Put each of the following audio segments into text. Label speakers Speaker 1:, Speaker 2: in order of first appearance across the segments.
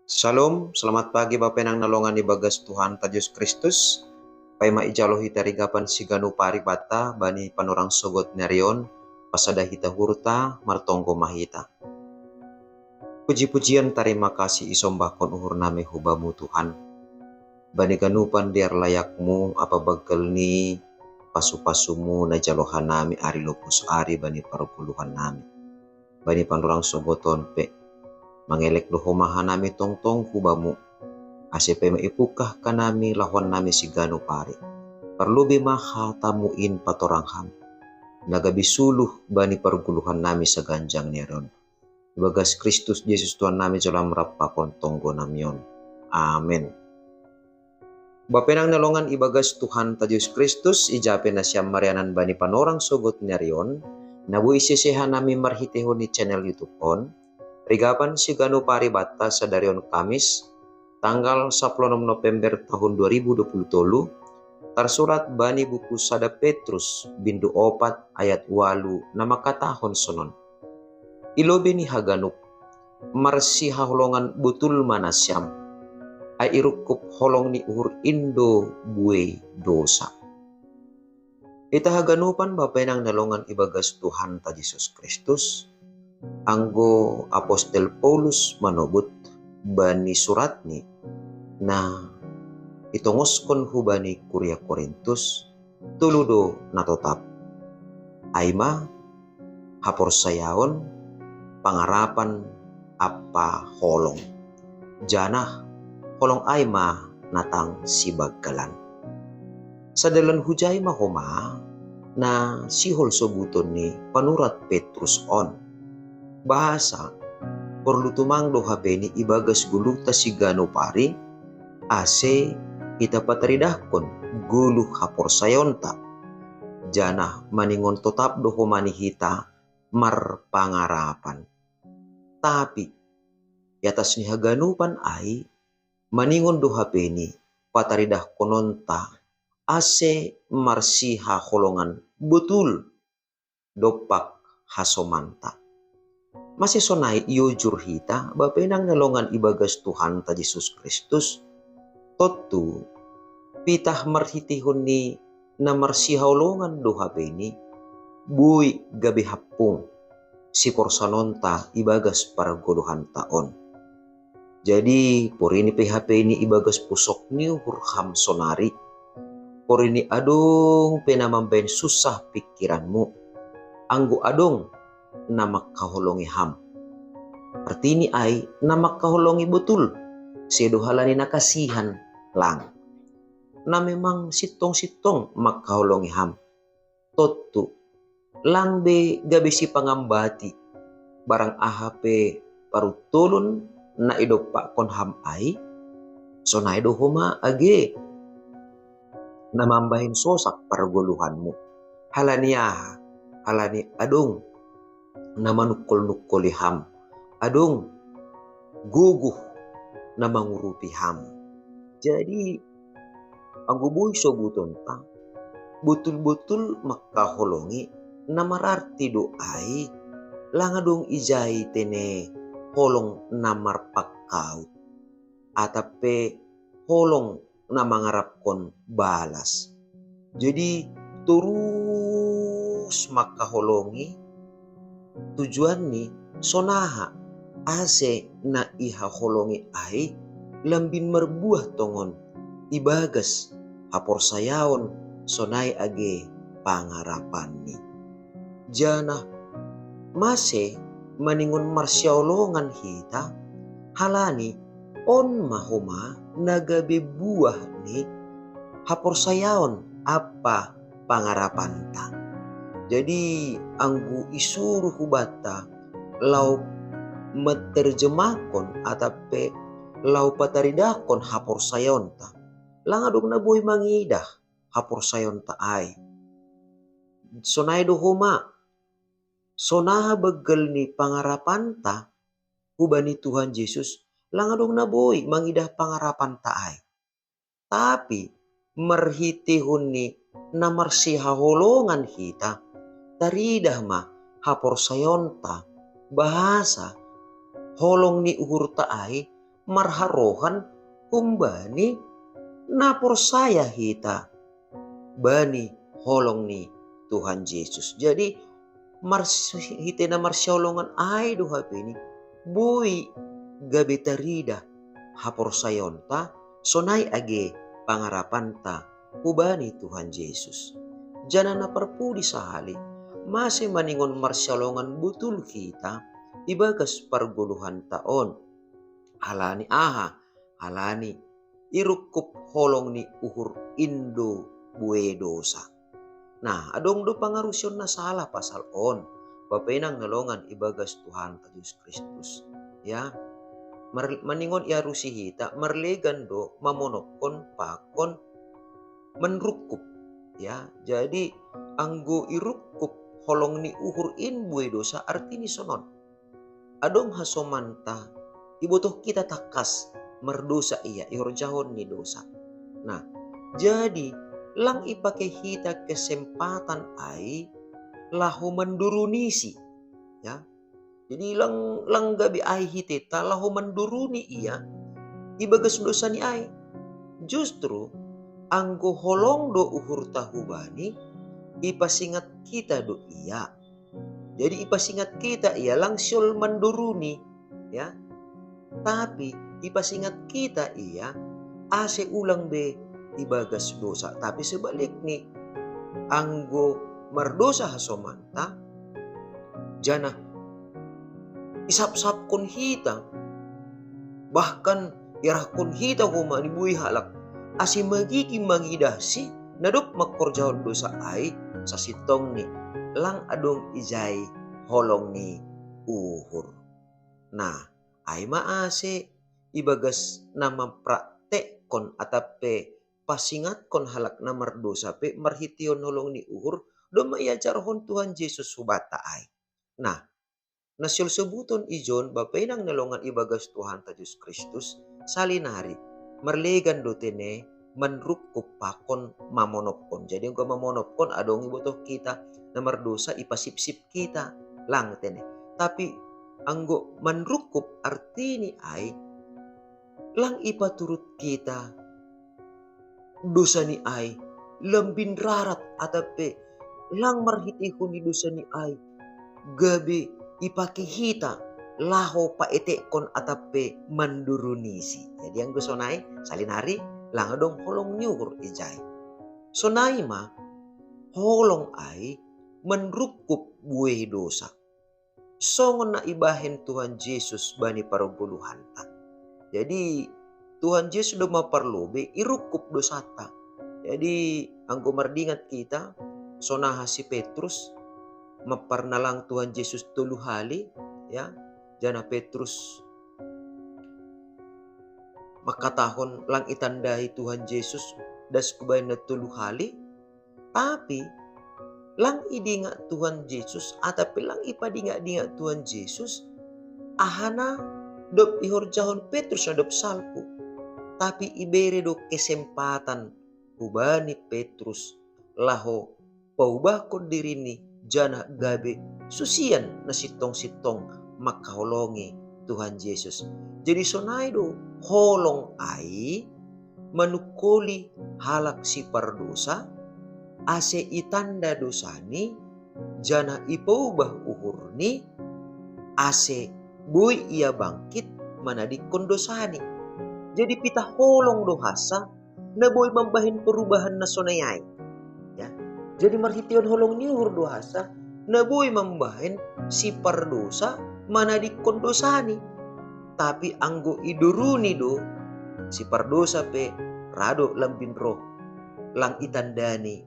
Speaker 1: Shalom, selamat pagi Bapak yang nalongan di bagas Tuhan Yesus Kristus. Pai maijalohi tarigapan siganu paribata bani panurang sogot nerion pasada hita hurta martonggo mahita. Puji-pujian terima kasih isombakon uhur nami hubamu Tuhan. Bani ganupan diar layakmu apa bagel ni pasu-pasumu na jalohan nami ari lopus ari bani paruguluhan nami. Bani panurang sogoton pe mangelek dohomahan nami tong-tong hubamu. Asepe maipukah kanami lawan nami sigano pari. Perlu bimaha tamuin patorang ham. Nagabisuluh bani perguluhan nami sa ganjang neron. Bagas Kristus Yesus Tuhan nami dalam rapakon tonggo namion. Amin. Bapenang nalongan ibagas Tuhan Yesus Kristus ijape na siyam marianan bani panorang sogot nerion. Nabu isisehan nami marhitehon ni channel YouTube on. Rigapan sigano pari bata sa darion Kamis tanggal 10 November tahun 2020 tersurat bani buku Sada Petrus bindu 4 ayat 8 nama katahon sonon. Ilobe ni haganuk marsi haholongan butul manasyam ay irukup holong ni uhur indo buwe dosa. Ita haganupan bapenang nalongan ibagas Tuhan ta Yesus Kristus. Anggo Apostel Paulus manobut bani surat ni na itongoskon hubani Kuria Korintus tuludo natotap aima haporsayaon pangarapan apa holong janah holong aima natang sibaggalan sa dalan hujay mahoma na sihol sobuton ni panurat Petrus on bahasa perlu tumangdo hapeni ibagas guluh ta sigano pari ase ita pataridahkon guluh hapor sayonta janah maningon totap do humani hita marpangarapan tapi yatas ni haganupan ay maningon do hapeni pataridahkononta ase marsiha holongan betul dopak hasomanta. Masih sonai iyo jurhita bapenang nalongan ibagas Tuhan ta Yesus Kristus totu pitah marhitihon ni na marsihaulongan do hapeni buy gabi hapung si porsanonta ibagas paraguluhan taon. Jadi porini PHP ni ibagas pusok ni hurham sonari porini adong penamamben susah pikiranmu anggo adong namak kahulongi ham. Artini ay namak kahulongi betul. Sedohalani nakasihan lang. Na memang sitong-sitong makahulongi ham. Totu lang be gabi si pangambati. Barang ahape parutulon na idopa kon ham ay. So na idohoma age. Namambahin sosak paraguluhanmu. Halani adong na manukol-nukoli ham. Adong guguh na mangurupi ham. Jadi ang gubuy sobuton ta betul-betul makaholongi na mararti do ay langadong ijay tene holong na marpakaut atape holong na mangarapkon balas. Jadi terus makaholongi tujuan ni sonaha ase na ihaholongi ay lambin merbuah tongon ibagas hapor sayaon sonay age pangarapan ni. Jana mase maningon marsyolongan hita halani on mahoma nagabe buah ni hapor sayaon apa pangarapan ta. Jadi anggu isuruh hubata lau meterjemakon atape lau pataridakon hapor sayonta langadong na buhay mangidah hapor sayonta ay sonay do huma sonaha begel ni pangarapan ta hubani Tuhan Yesus langadong na buhay mangidah pangarapan ta ay tapi merhitihun ni na marsihaholongan hita taridah ma hapor sayonta bahasa holong ni uhur ta ay marharohan kumbani napor saya hita bani holong ni Tuhan Yesus. Jadi hite na marsyolongan ay do hape ni bui gabetarida hapor sayonta sonay age pangarapan ta hubani Tuhan Yesus. Jana na parpudi sahali masih maningon marsyolongan butul kita ibagas parguluhan taon. Halani halani irukup holong ni uhur indo bue dosa. Nah, adong do pangarusyon na salah pasal on. Bapenang nalongan ibagas Tuhan Yesus Kristus. Ya, maningon ia rusihita marlegan do mamonokon pakon menrukup. Ya, jadi anggo irukup holong ni uhur in bue dosa artini sonon. Adong hasomanta ibutuh kita takas merdosa iya ihorjahon ni dosa. Nah, jadi lang ipakai hita kesempatan ai lahu mendurunisi. Ya, jadi lang gabi ai hiteta lahu menduruni iya ibagas dosa ni ai. Justru anggo holong do uhur tahubani ipasingat kita do iya. Jadi ipasingat kita iya langsung menduruni, ya. Tapi ipasingat kita iya ase ulang be ibagas dosa. Tapi sebalik ni anggo mardosa hasomanta jana isap-sap kon hita bahkan irakon hita kuma ni bui halak ase magigi magidasi nadop makorjahon dosa ai sa sitong ni lang adong ijay holong ni uhur. Nah, ay maase ibagas na mapraktek kon atape pasingat kon halak na mardosa pe marhition holong ni uhur do maiajarhon Tuhan Yesus subata ay. Nah, nasyol sebuton ijon bapenang nalongan ibagas Tuhan Yesus Kristus salinari marlegan do tene manrukup pakon mamonopkon. Jadi ang mamonopkon adong ibutoh kita na mardosa ipasipsip kita lang tene. Tapi anggo manrukup artini ay lang ipaturut kita dosa ni ay lambin rarat atape lang marhitihon ni dosa ni ay gabi ipakihita laho paetekon atape mandurunisi. Jadi ang gusto na ay salinari lang adong holong nyuhur ijay. So naima holong ay menrukup buih dosa. Songon na ibahin Tuhan Yesus bani paruguluhan ta. Jadi Tuhan Yesus do maparlobe irukup dosa ta. Jadi anggo mardingat kita sonaha si Petrus maparnalang Tuhan Yesus tuluhali ya. Jana Petrus makatahon lang itandahi Tuhan Yesus das kubay na tuluhali. Tapi lang idinga Tuhan Yesus atapi lang ipadinga-dinga Tuhan Yesus ahana dop ihorjahon Petrus na dop salpo. Tapi ibere do kesempatan ubani Petrus laho paubah kon diri ni jana gabe susian na sitong-sitong makaholongi Tuhan Yesus. Jadi sonay do holong ay manukoli halak si pardosa ase itanda dosani jana ipaubah uhur ni ase boy ia bangkit manadikon dosani. Jadi pita holong dohasa na boy mambahin perubahan na sonayay. Ya. Jadi marhition holong ni uhur dohasa na boy mambahin si pardosa manadikon dosani. Tapi anggo iduruni do si pardosa pe rado lambin roh lang itandani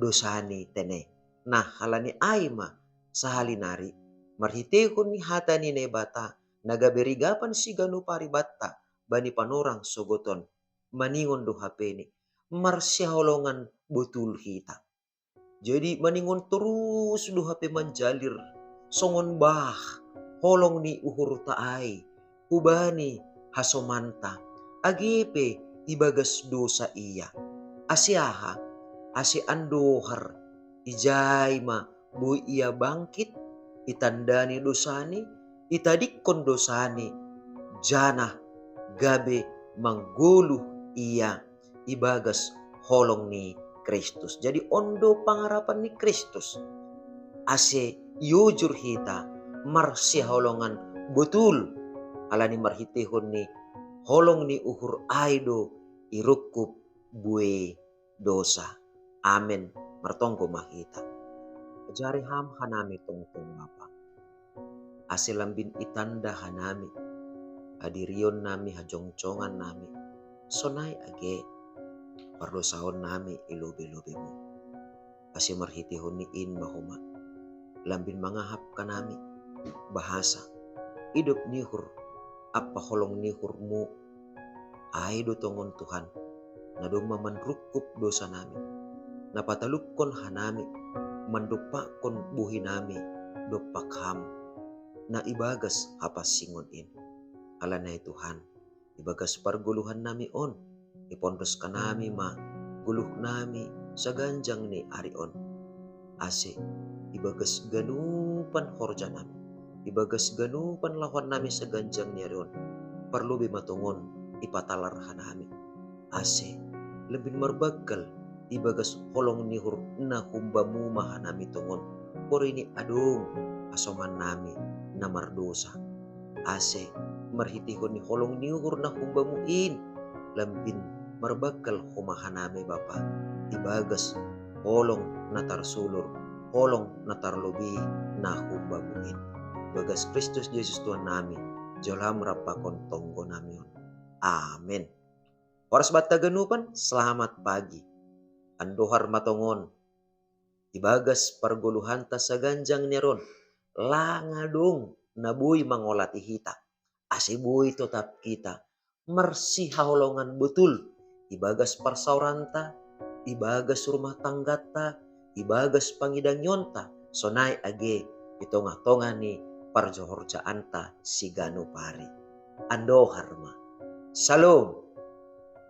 Speaker 1: dosani tene. Nah halani aima sahalinari marhitehon ni hata ni nebata nagaberigapan si ganu paribata bani panorang sogoton maningon do hapeni marsyaholongan betul hita. Jadi maningon terus do hape manjalir songon bah holong ni uhur taai hubani hasomanta agepe ibagas dosa iya asiaha asi andohar ijaima bu ia bangkit itandani dosani itadikon dosani jana gabe mangguluh ia ibagas holong ni Kristus. Jadi ondo pangarapan ni Kristus. Ase yujur hita marsi holongan betul alani marhitihon ni holong ni uhur aido irukup bue dosa. Amen. Martongko mahita. Jari ham hanami tongtong Bapa. Ase lambin itanda hanami. Hadirion nami hajongcongan nami. Sonai age. Pardosaon nami ilobe-lobe mo. Ase marhitihon ni in mahuma. Lambin mangahap ka nami. Bahasa. Hidup nihur. Apa holong nihur mo. Aido tongon Tuhan. Nadong mamanrukup dosa nami. Napatalupkon hanami. Mandupakon buhi nami. Dopak ham. Na ibagas hapas singon in. Alanay Tuhan. Ibagas parguluhan nami on. Ipondos ka nami ma. Guluh nami sa ganjang ni Arion. Ase. Ibagas ganupan horja nami. Ibagas ganupan lawan nami sa ganjang ni Arion. Parlubi matungon. Ipatalarhan nami. Ase. Lebih marbagal. Ibagas holong nihur na humbamu maha nami tungon. Por ini adong. Asoman nami na mardosa. Ase. Marhitihon ni holong nihur na humbamu in. Lambin marbakal humahan nami Bapa. Ibagas holong na tarsulur. Holong na tarlubi na humbamu in. Bagas Kristus Jesus Tuhan nami. Jolam rapakon tonggo nami on. Amen. Oras bata ganupan, selamat pagi. Andohar matongon. Ibagas parguluhan ta sa ganjang niron. Langadong nabuy mangolati hita. Asibuy tetap kita. Mersi haholongan betul. Ibagas parsauranta. Ibagas rumah tanggata. Ibagas pangidanyonta. Sonai age. Itonga-tonga ni parjohorjaanta si ganu pari. Andohar ma. Shalom.